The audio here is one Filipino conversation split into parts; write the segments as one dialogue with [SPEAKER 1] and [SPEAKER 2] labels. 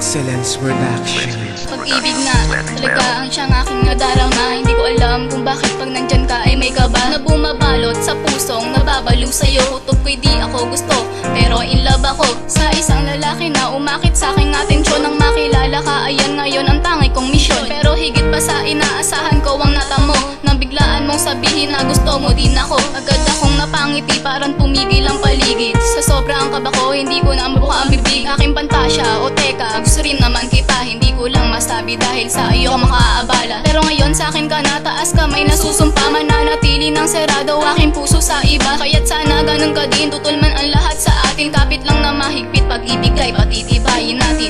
[SPEAKER 1] Excellence Production.
[SPEAKER 2] Pag-ibig na, talaga ang siyang aking nadarama. Hindi ko alam kung bakit pag nandyan ka ay may kaba na bumabalot sa pusong nababaliw sa'yo. Kutob ko'y di ako gusto, pero in love ako sa isang lalaki na umakit sa aking atensyon. Nang makilala ka, ayan ngayon ang tangi kong misyon. Pero higit pa sa inaasahan ko ang natamo, nang biglaan mong sabihin na gusto mo din ako. Agad akong napangiti, parang tumigil ang paligid. Sa sobrang kaba ko, hindi ko na mabuka ang bibig. Aking pantasya, o teka, gusto rin naman kita. Hindi ko lang masabi dahil sa iyo ka makaabala. Pero ngayon sa akin ka nataas kamay, nasusumpa, mananatili ng sarado aking puso sa iba. Kaya't sana ganun ka din, tutulman ang lahat sa atin. Kapit lang na mahigpit, pag-ibig ay patitibayin natin.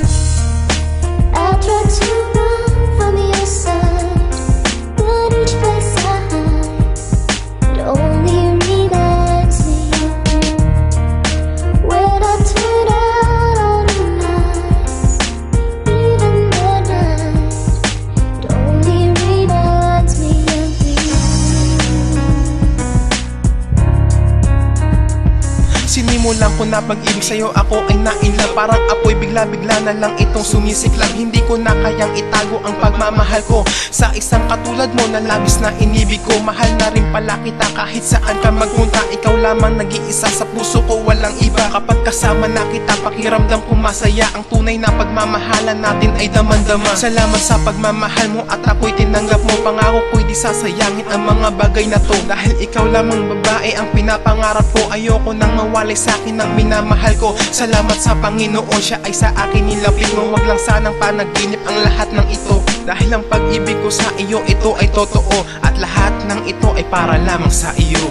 [SPEAKER 3] I tried to run from your side, but each place I hide, it only reminds me of you. When I turn out all the lights, even the night, it only reminds me of you.
[SPEAKER 1] Sinimulan ko na pag-ibig sa'yo, ako ay nainlove. Parang apoy, bigla-bigla na lang itong sumisiklab. Hindi ko na kayang itago ang pagmamahal ko sa isang katulad mo na labis na inibig ko. Mahal na rin pala kita kahit saan ka magpunta. Ikaw lamang nag-iisa sa puso ko, walang iba. Kapag kasama na kita, pakiramdam ko masaya. Ang tunay na pagmamahalan natin ay daman-dama. Salamat sa pagmamahal mo at ako'y tinanggap mo. Pangako ko'y di sasayangin ang mga bagay na to. Dahil ikaw lamang babae ang pinapangarap ko. Ayoko nang mawalay sa akin ang minamahal ko. Salamat sa Panginoon, siya ay sa akin nilapit mo. Wag lang sanang panaginip ang lahat ng ito. Dahil ang pag-ibig ko sa iyo, ito ay totoo. At lahat ng ito ay para lamang sa iyo.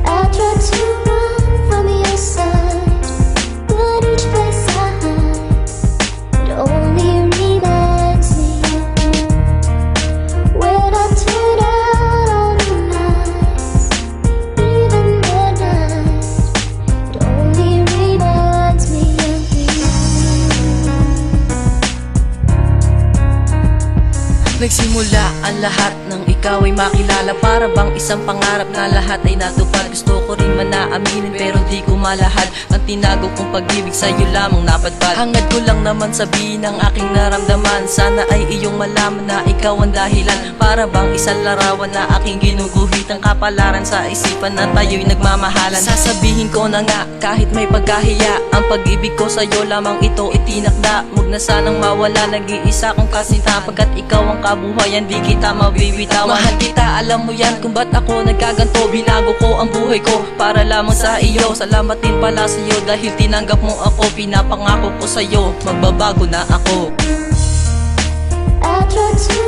[SPEAKER 3] I tried to run from your side, but each place I hide, it only reminds me of you. When I turn out all the lights, even the night, it only reminds me of you.
[SPEAKER 4] Nagsimula ang lahat nang ikaw ay makilala. Para bang isang pangarap na lahat ay natupad. Gusto ko rin man na aminin pero di ko malahad. Ang tinago kong pag-ibig sa'yo lamang napadpad. Hangad ko lang naman sabihin ang aking naramdaman. Sana ay iyong malaman na ikaw ang dahilan. Para bang isang larawan na aking ginuguhit. Ang kapalaran sa isipan na tayo'y nagmamahalan. Sasabihin ko na nga kahit may pagkahiya, ang pag-ibig ko sa'yo lamang ito itinakda. Huwag na sanang mawala, nag-iisa kong kasinta. Pagkat ikaw ang kabuhayan, di kita mabibitawan. Mahal kita, alam mo yan kung ba't ako nagkaganto. Binago ko ang buhay ko para lamang sa iyo. Salamat din pala sa iyo dahil tinanggap mo ako. Pinapangako ko sa iyo, magbabago na ako.
[SPEAKER 3] I tried to